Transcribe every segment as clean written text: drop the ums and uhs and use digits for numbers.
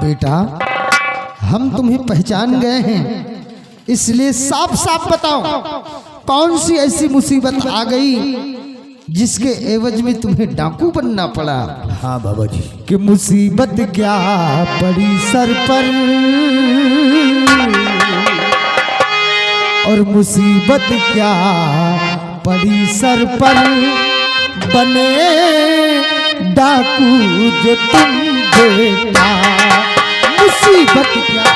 बेटा हम तुम्हें पहचान गए हैं, इसलिए साफ साफ बताओ कौन सी ऐसी मुसीबत आ गई जिसके एवज में तुम्हें डाकू बनना पड़ा। हाँ बाबा जी। कि मुसीबत क्या पड़ी सर पर और मुसीबत क्या पड़ी सर पर, बने डाकू जो तुम बेटा। मुसीबत क्या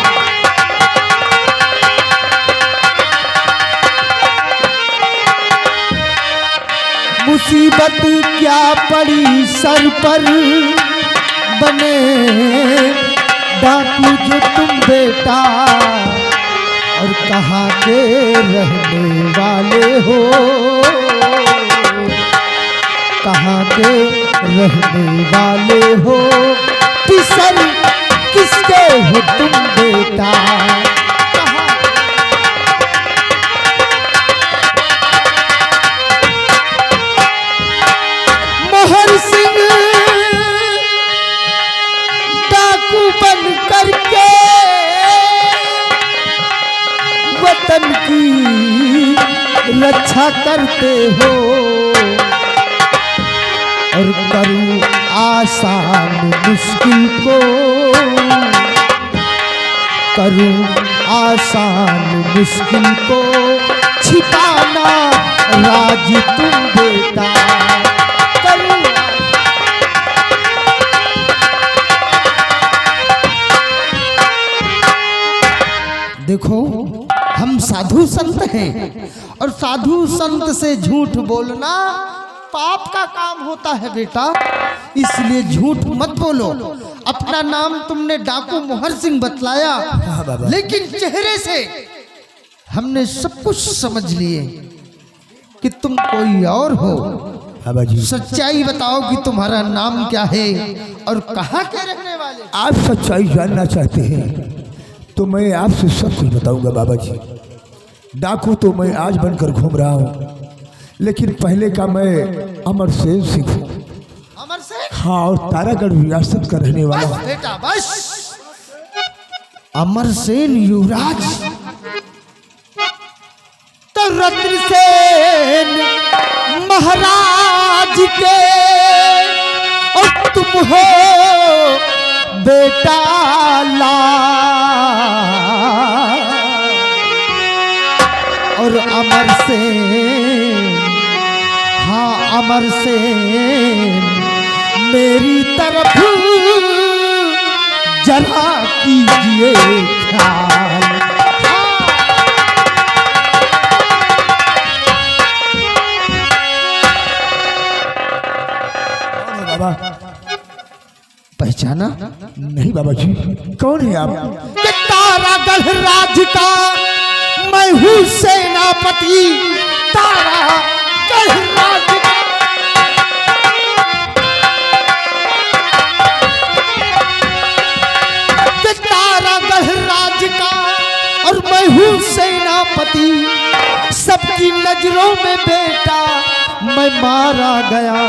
मुसीबत क्या पड़ी सर पर, बने डाकू जो तुम बेटा। और कहाँ के रहने वाले हो, कहाँ के रहने वाले हो, किसर किसके हो तुम बेटा। मोहर सिंह डाकू बन करके वतन की रक्षा करते हो, और करूं आसान मुश्किल को, करूं आसान मुश्किल को, छिपाना राज तुम बेटा। देखो हम साधु संत हैं और साधु संत से झूठ बोलना पाप का काम होता है बेटा, इसलिए झूठ मत बोलो। अपना नाम तुमने डाकू मोहर सिंह बतलाया, लेकिन चेहरे से हमने सब कुछ समझ लिए कि तुम कोई और हो। सच्चाई बताओ कि तुम्हारा नाम क्या है और कहाँ के रहने वाले। आप सच्चाई जानना चाहते हैं तो मैं आपसे सब कुछ बताऊंगा बाबा जी। डाकू तो मैं आज बनकर घूम रहा हूँ, लेकिन पहले का मैं अमर सेन सिंह हूँ। अमर सेन? हाँ, और तारागढ़ रियासत का रहने वाला हूँ। बेटा बस, अमर सेन युवराज तो रत्नसेन महाराज के, और तुम हो बेटा और अमर सेन, हाँ अमर सेन मेरी तरफ जरा कीजिए ख्याल। बाबा पहचाना नहीं बाबा जी, कौन है आप? तारागढ़ राज का मैं हूँ सेनापति, तारागढ़ राज का। तारागढ़ राज का और मैं हूँ सेनापति, सबकी नजरों में बेटा मैं मारा गया।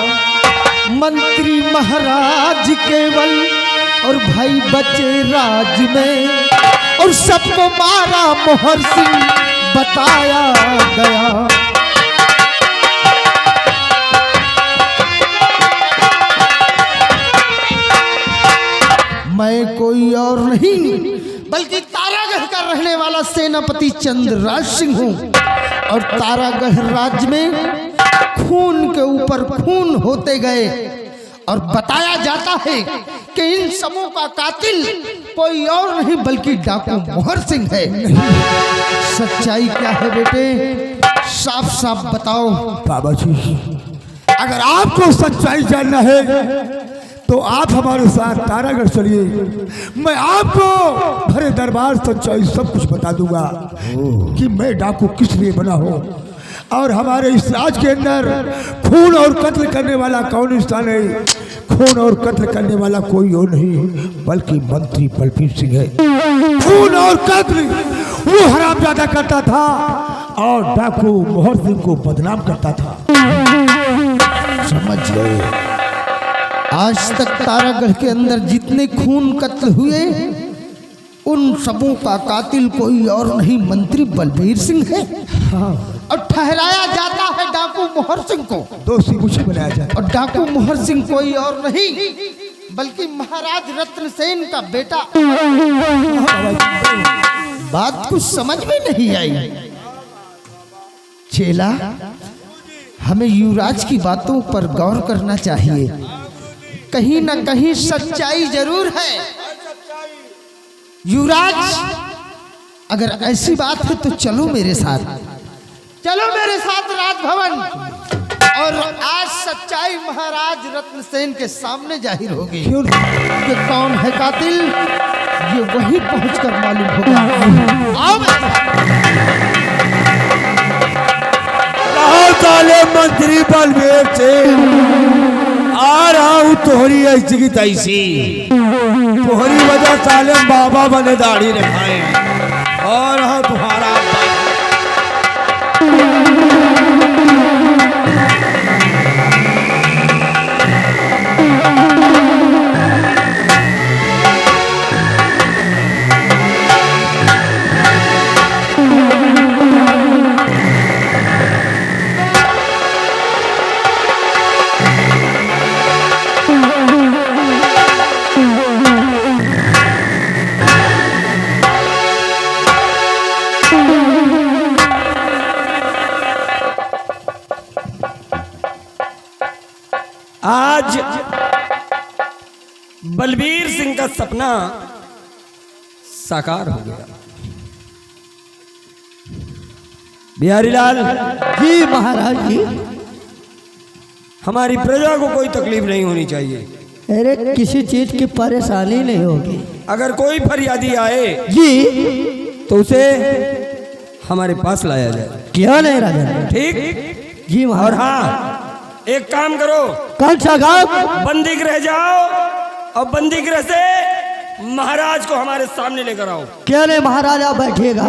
मंत्री महाराज केवल और भाई बचे राज में, और सबको मारा मोहर सिंह बताया गया। मैं कोई और नहीं बल्कि तारागढ़ का रहने वाला सेनापति चंद्रराज सिंह हूँ, और तारागढ़ राज्य में खून के ऊपर खून होते गए, और बताया जाता है कि इन समूह का कातिल कोई और नहीं बल्कि डाकू मोहर सिंह है। सच्चाई क्या है बेटे, साफ साफ बताओ। बाबा जी, अगर आपको सच्चाई जानना है तो आप हमारे साथ तारागढ़ चलिए, मैं आपको भरे दरबार सच्चाई सब कुछ बता दूंगा कि मैं डाकू किस लिए बना हूँ, और हमारे इस राज के अंदर खून और कत्ल करने वाला कौन स्थान है। खून और कत्ल करने वाला कोई और नहीं बल्कि मंत्री बलबीर सिंह है। खून और कत्ल वो हरामजादा करता था, और डाकू मोहर सिंह को बदनाम करता था। समझ गए? आज तक तारागढ़ के अंदर जितने खून कत्ल हुए उन सबों का कातिल कोई और नहीं मंत्री बलबीर सिंह है। और ठहराया जाता है डाकू मोहर सिंह को, दोषी मुझे बनाया जाता। और डाकू मोहर सिंह कोई और नहीं बल्कि महाराज रत्नसेन का बेटा। बात कुछ समझ में नहीं आई। चेला, हमें युवराज की बातों पर गौर करना चाहिए। कहीं ना कहीं सच्चाई जरूर है। युवराज, अगर ऐसी बात है तो चलो मेरे साथ, चलो मेरे साथ राजभवन। और आज सच्चाई महाराज रत्नसेन के सामने जाहिर होगी कि कौन है कातिल, ये वही पहुंचकर मालूम होगा। आओ मेरे साथ। साले मंत्री बलबीर सिंह आ रहा हूँ तोहरी ऐसी की तैसी, तोहरी वजह साले बाबा बने दाढ़ी रखाए और हाँ तुम्हारा आज बलबीर सिंह का सपना साकार हो गया। बिहारी लाल जी महाराज जी। हमारी प्रजा को कोई तकलीफ नहीं होनी चाहिए। अरे किसी चीज की परेशानी नहीं होगी। अगर कोई फरियादी आए जी तो उसे हमारे पास लाया जाए। क्या नहीं राजा? ठीक जी और महाराज। हाँ, एक काम करो, कौन सा गाँव? बंदी गृह जाओ और बंदी गृह से महाराज को हमारे सामने लेकर आओ। क्या नहीं महाराजा, बैठिएगा।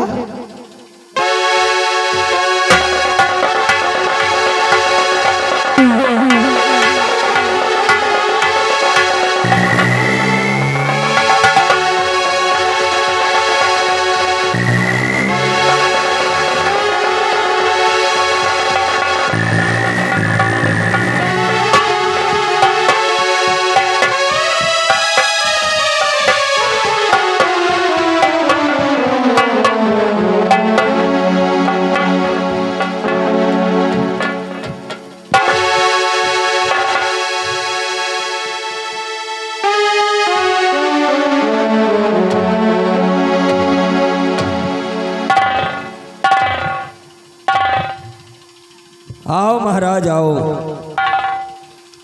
आओ महाराज आओ।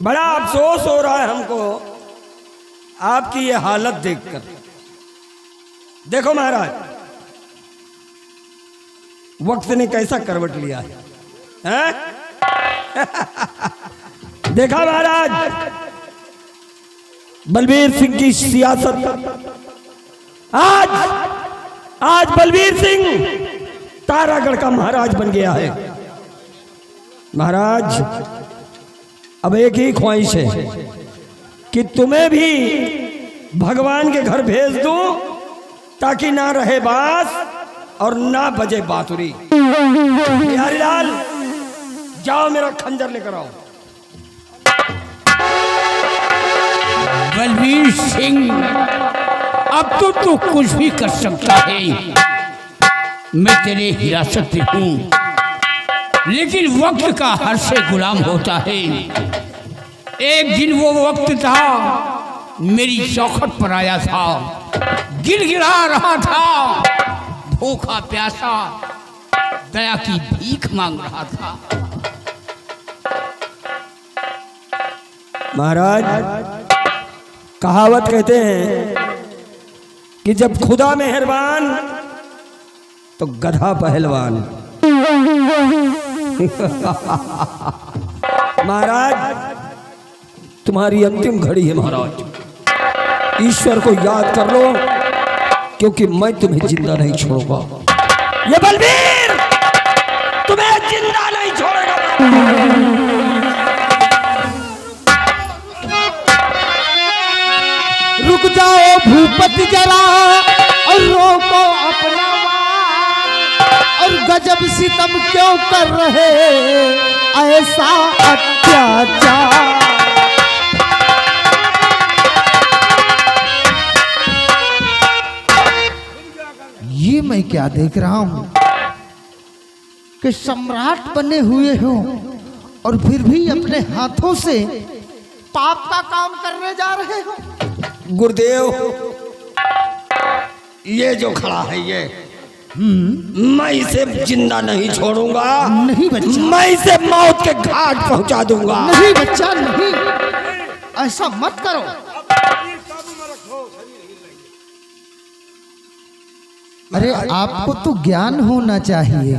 बड़ा अफसोस हो रहा है हमको आपकी ये हालत देखकर। देखो महाराज, वक्त ने कैसा करवट लिया है, देखा महाराज, बलबीर सिंह की सियासत। आज बलबीर सिंह तारागढ़ का महाराज बन गया है। महाराज, अब एक ही ख्वाहिश है कि तुम्हें भी भगवान के घर भेज दूं ताकि ना रहे बास और ना बजे बातुरी। बिहारी लाल, जाओ मेरा खंजर लेकर आओ। बलबीर सिंह, अब तो तू कुछ भी कर सकता है। मैं तेरे हिरासत में हूं, लेकिन वक्त का हर से गुलाम होता है। एक दिन वो वक्त था, मेरी चौखट पर आया था, गिड़गिड़ा रहा था, भूखा प्यासा दया की भीख मांग रहा था। महाराज, कहावत कहते हैं कि जब खुदा मेहरबान तो गधा पहलवान। महाराज, तुम्हारी अंतिम घड़ी है महाराज। ईश्वर को याद कर लो, क्योंकि मैं तुम्हें जिंदा नहीं छोड़ूंगा। ये बलबीर तुम्हें जिंदा नहीं छोड़ेगा। रुक जाओ भूपति जरा और रोको अपना वार, और गजब सितम क्यों कर रहे ऐसा अत्याचार। ये मैं क्या देख रहा हूं कि सम्राट बने हुए हो और फिर भी अपने हाथों से पाप का काम करने जा रहे हो। गुरुदेव, ये जो खड़ा है ये, मैं इसे जिंदा नहीं छोड़ूंगा। नहीं बच्चा, मैं इसे मौत के घाट पहुंचा दूंगा। नहीं बच्चा, नहीं, ऐसा मत करो। अरे आपको तो ज्ञान होना चाहिए।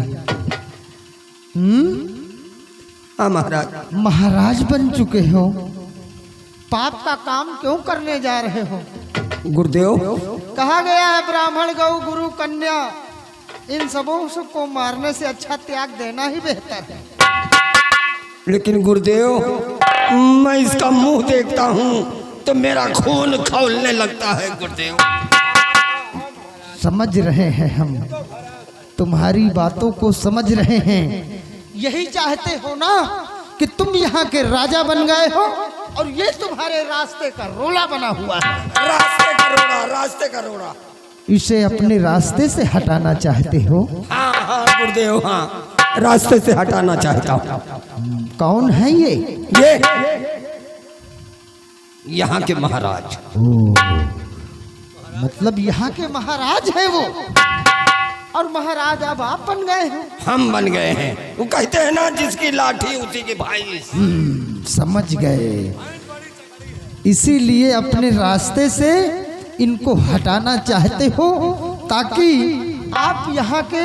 हाँ महाराज। महाराज बन चुके हो, पाप का काम क्यों करने जा रहे हो? गुरुदेव, कहा गया है ब्राह्मण गौ गुरु कन्या इन सबों को मारने से अच्छा त्याग देना ही बेहतर है। लेकिन गुरुदेव, मैं इसका मुंह देखता हूँ तो मेरा खून खौलने लगता है। गुरुदेव, समझ रहे हैं हम, तुम्हारी बातों को समझ रहे हैं। यही चाहते हो ना कि तुम यहाँ के राजा बन गए हो और ये तुम्हारे रास्ते का रोला बना हुआ है। रास्ते का रोड़ा, रास्ते का रोड़ा। इसे अपने रास्ते से हटाना चाहते हो? हाँ हाँ गुरुदेव, हाँ, रास्ते से हटाना चाहता हूँ। कौन है ये? यहाँ के महाराज। मतलब यहाँ के महाराज है वो, और महाराज अब आप बन गए हो। हम बन गए हैं। वो कहते हैं ना, जिसकी लाठी उसी के भाई। समझ गए। इसीलिए अपने रास्ते से इनको हटाना चाहते हो ताकि आप यहाँ के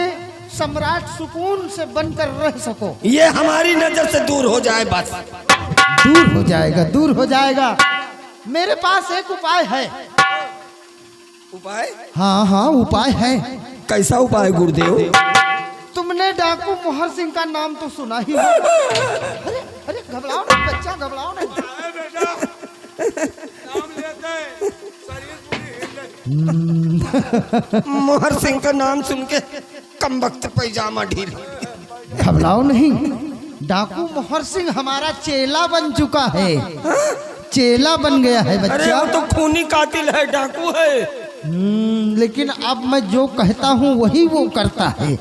सम्राट सुकून से बनकर रह सको। ये हमारी नजर से दूर हो जाए बस। दूर हो जाएगा, दूर हो जाएगा। मेरे पास एक उपाय है। उपाय? हाँ हाँ, उपाय है। कैसा उपाय गुरुदेव? तुमने डाकू मोहर सिंह का नाम तो सुना ही होगा। अरे अरे घबराओ ना बच्चा, घबराओ ना। मोहर सिंह का नाम सुन के कम वक्त पैजामा ढील। घबराओ नहीं, डाकू मोहर सिंह हमारा चेला बन चुका है। चेला बन गया है बच्चा। अरे वो तो खूनी कातिल है, डाकू है। लेकिन अब मैं जो कहता हूँ वही वो करता है।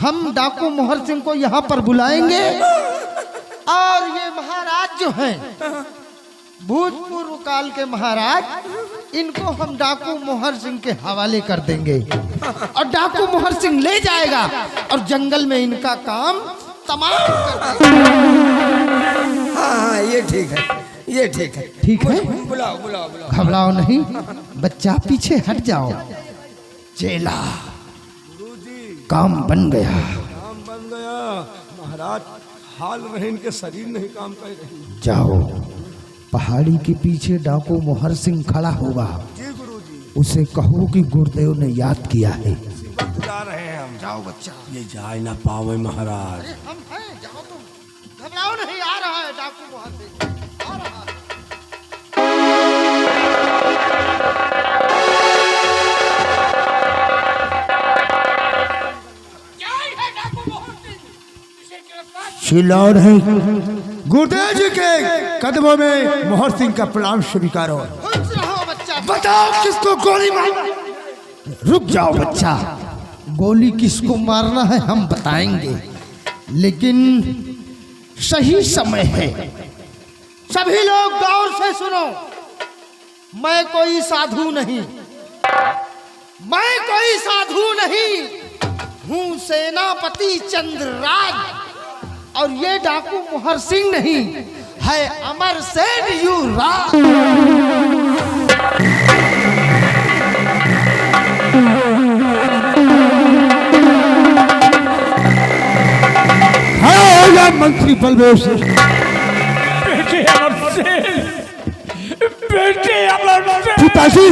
हम डाकू मोहर सिंह को यहाँ पर बुलाएंगे और ये महाराज जो हैं, भूतपूर्व काल के महाराज, इनको हम डाकू मोहर सिंह के हवाले कर देंगे और डाकू मोहर सिंह ले जाएगा और जंगल में इनका काम तमाम कर देगा। हाँ, ये ठीक है, ये ठीक है। ठीक है, बुलाओ बुलाओ बुलाओ। घबराओ नहीं बच्चा, पीछे हट जाओ। चेला, काम बन गया। काम बन गया महाराज। हाल रहे, इनके शरीर नहीं काम कर रही। जाओ, पहाड़ी के पीछे डाकू मोहर सिंह खड़ा होगा। जी गुरुजी। उसे कहो कि गुरुदेव ने याद किया है। बुला रहे हैं हम। जाओ बच्चा। ये जा ना पावे महाराज। अरे हम हैं, जाओ तुम, घबराओ नहीं। आ रहा है डाकू मोहर सिंह, आ रहा है। चिल्ला रहे। गुरुदेव जी के कदमों में मोहर सिंह का प्रणाम स्वीकारो। खुश रहो बच्चा। बताओ किसको गोली मारी? रुक जाओ बच्चा, गोली किसको मारना है हम बताएंगे, लेकिन सही समय है। सभी लोग गौर से सुनो। मैं कोई साधु नहीं, मैं कोई साधु नहीं हूँ, सेनापति चंद्रराज। और ये डाकू मोहर सिंह नहीं है, अमर सेन युवराज। मंत्री बलदेव सिंह। बेटे अमर सेन, बेटे अमर सेन। पिताजी,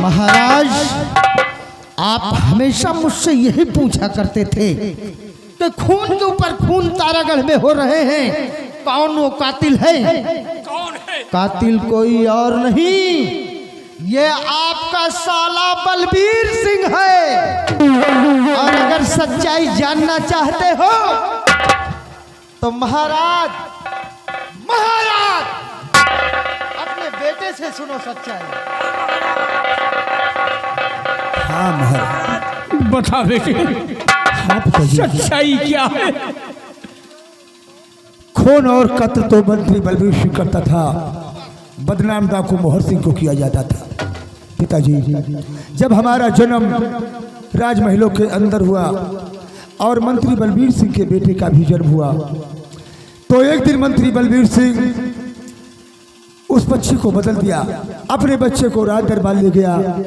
महाराज, आप हमेशा मुझसे यही पूछा करते थे कि कि खून के ऊपर खून तारागढ़ में हो रहे हैं। कौन वो कातिल है? कौन है? कातिल कोई और नहीं, ये आपका साला बलबीर सिंह है। और अगर सच्चाई जानना चाहते हो तो महाराज अपने बेटे से सुनो सच्चाई। हाँ महाराज, बता बेटे, हाँ पिताजी। सच्चाई क्या है? खून और कत्ल तो मंत्री बलबीर सिंह करता था, बदनाम डाकू मोहर सिंह को किया जाता था। पिताजी, जब हमारा जन्म राजमहलों के अंदर हुआ और मंत्री बलबीर सिंह के बेटे का भी जन्म हुआ, तो एक दिन मंत्री बलबीर सिंह उस बच्चे को बदल दिया, अपने बच्चे को राज दरबार ले गया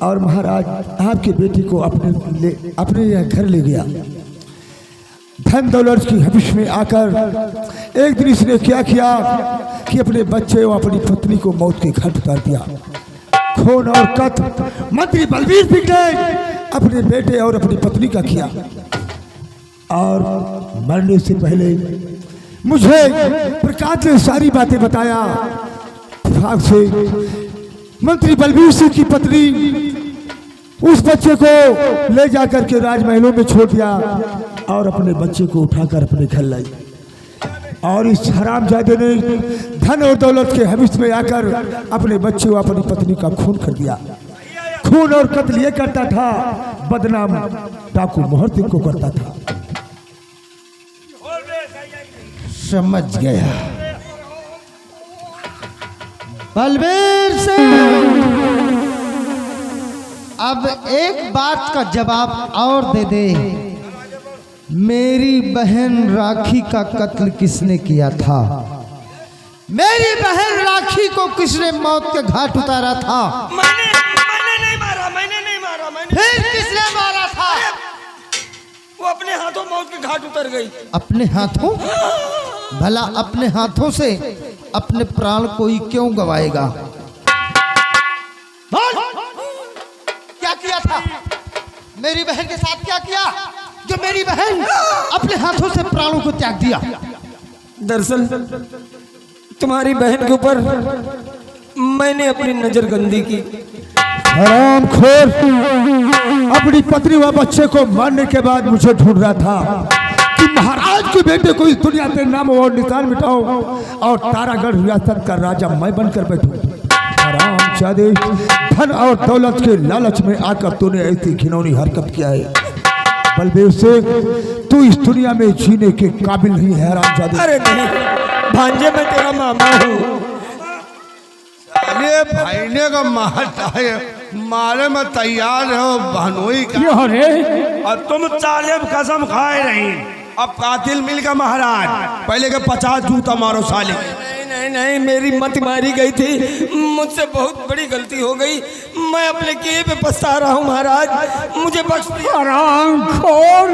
और महाराज आपके बेटे को अपने घर ले गया। धन दौलत की हविश में आकर एक दिन इसने क्या किया कि अपने बच्चे और अपनी पत्नी को मौत के घाट उतार दिया। खून और कत्ल मंत्री बलबीर सिंह ने अपने बेटे और अपनी पत्नी का किया। और मरने से पहले मुझे प्रकाश ने सारी बातें बताया। भाग से मंत्री बलबीर सिंह की पत्नी उस बच्चे को ले जाकर के राजमहलों में छोड़ दिया और अपने बच्चे को उठाकर अपने घर लाई। और इस हरामजादे ने धन और दौलत के हविस में आकर अपने बच्चे और अपनी पत्नी का खून कर दिया। खून और कत्ल ये करता था, बदनाम डाकू मोहर सिंह को करता था। समझ गया बलबीर सिंह। अब एक बात का जवाब और दे दे, मेरी बहन राखी का कत्ल किसने किया था? मेरी बहन राखी को किसने मौत के घाट उतारा था? मैंने नहीं मारा, मैंने नहीं मारा, फिर किसने मारा था? वो अपने हाथों मौत के घाट उतर गई। अपने हाथों? भला अपने हाथों से अपने प्राण कोई क्यों गवाएगा? बोल, क्या किया था? मेरी बहन के साथ क्या किया जो मेरी बहन अपने हाथों से प्राणों को त्याग दिया? दरअसल तुम्हारी बहन के ऊपर मैंने अपनी नजर गंदी की। हरामखोर, अपनी पत्नी व बच्चे को मारने के बाद मुझे ढूंढ रहा था कि महाराज के बेटे को इस दुनिया से नाम और निशान मिटाओ और तारागढ़ रियासत का राजा मैं बनकर बैठूं। हरामजादे, धन और दौलत के लालच में आकर तूने ऐसी घिनौनी हरकत किया है। बलबीर सिंह, तू इस दुनिया में जीने के काबिल नहीं है हरामजादे। अरे नहीं भांजे, मैं तेरा मामा हूँ। अरे भाईने का मारे में तैयार हो बहनोई का। क्यों रे? और तुम साले कसम खाए नहीं। अब कातिल मिल गया महाराज, पहले के 50 जूता मारो साले। नहीं नहीं, मेरी मत मारी गई थी, मुझसे बहुत बड़ी गलती हो गई। मैं अपने किए पे पछता रहा हूँ महाराज, मुझे बख्श दीजिए। हरामखोर,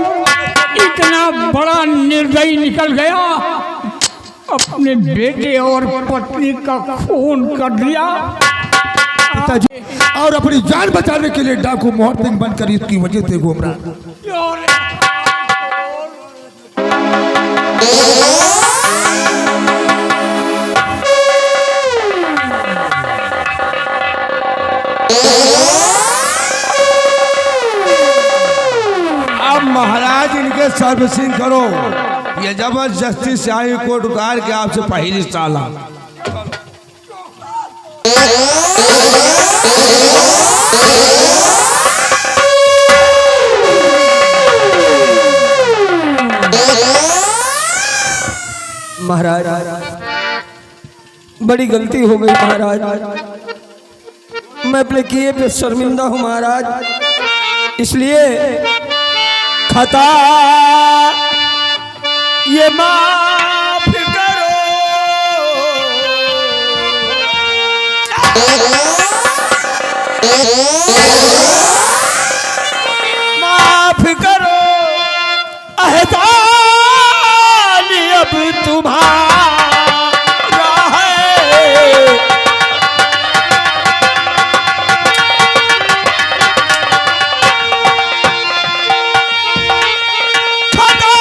इतना बड़ा निर्दयी निकल गया, अपने बेटे और पत्नी का खून कर दिया। पिताजी, और अपनी जान बचाने के लिए डाकू मोहर सिंह बनकर इसकी वजह से घूम रहा। अब महाराज इनके सर्विसिंग करो। ये जबरदस्ती से आई कोट उतार के आपसे पहली साला। महाराज, बड़ी गलती हो गई महाराज, मैं अपने किए पे शर्मिंदा हूँ महाराज। इसलिए खता ये माफ करो, माफ करो अहसान अब तुम्हारा है। खता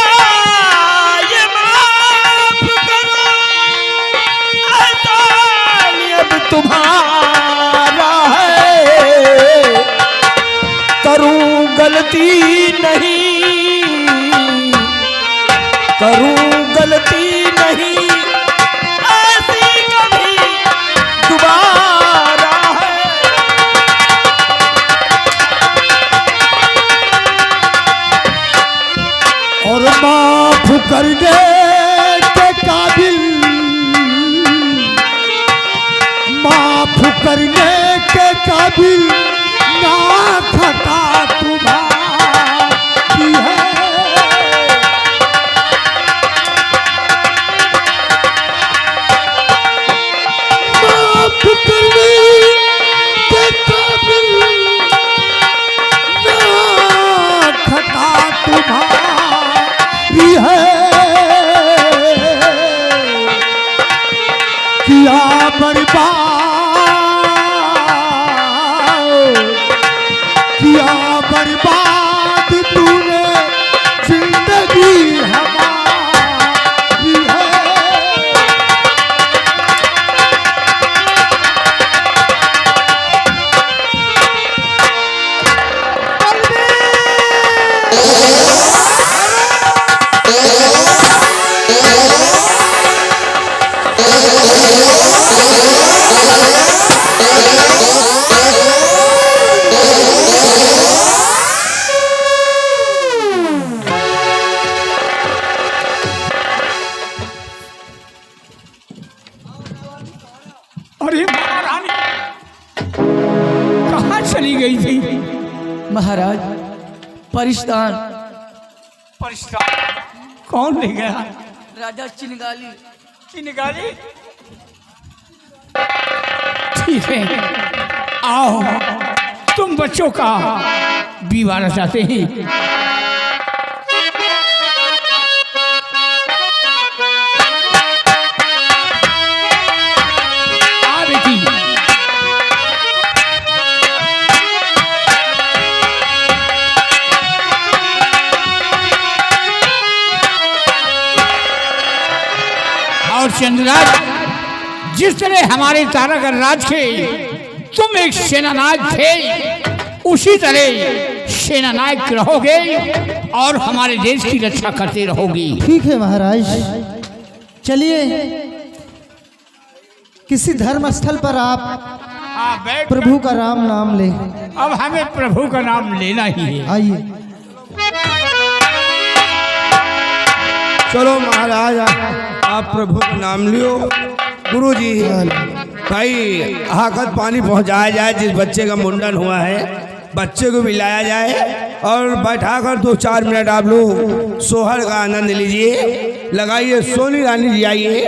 करूं गलती नहीं ऐसी कभी दोबारा है। और माफ करने के काबिल, माफ करने के काबिल ना खता तुम्हारी है। माफ करने के काबिल ना खता तुम्हारी है। किया बर्बाद, किया बर्बाद तूने जिंदगी हमारी है। अरे महारानी कहाँ चली गई थी? महाराज परिश्तान कौन ले गया? राजा चिनगाली। चिनगाली? ठीक है, आओ तुम बच्चों का विवाह रचाते हैं। आ बेटी, और चंद्रराज, जिस तरह हमारे तारागढ़ राज के तुम एक सेनानायक थे, उसी तरह सेनानायक रहोगे और हमारे देश की रक्षा करते रहोगी। ठीक है महाराज, चलिए किसी धर्म स्थल पर आप हाँ, बैठ प्रभु का राम नाम ले। अब हमें प्रभु का नाम लेना ही है। आइए। चलो महाराज, आप प्रभु का नाम लियो। गुरुजी, भाई हाकत पानी पहुंचाया जाए, जिस बच्चे का मुंडन हुआ है बच्चे को भी लाया जाए और बैठाकर 2-4 मिनट आप लोग सोहर का आनंद लीजिए। लगाइए, सोनी रानी जी आइए,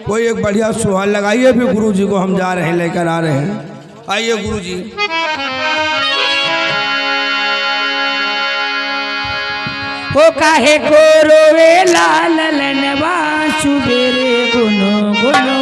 कोई एक बढ़िया सोहर लगाइए। फिर गुरुजी को हम जा रहे हैं, लेकर आ रहे हैं। आइए गुरुजी। हो काहे को रोवे लाल लनवा सुबेरे गुनो गुनो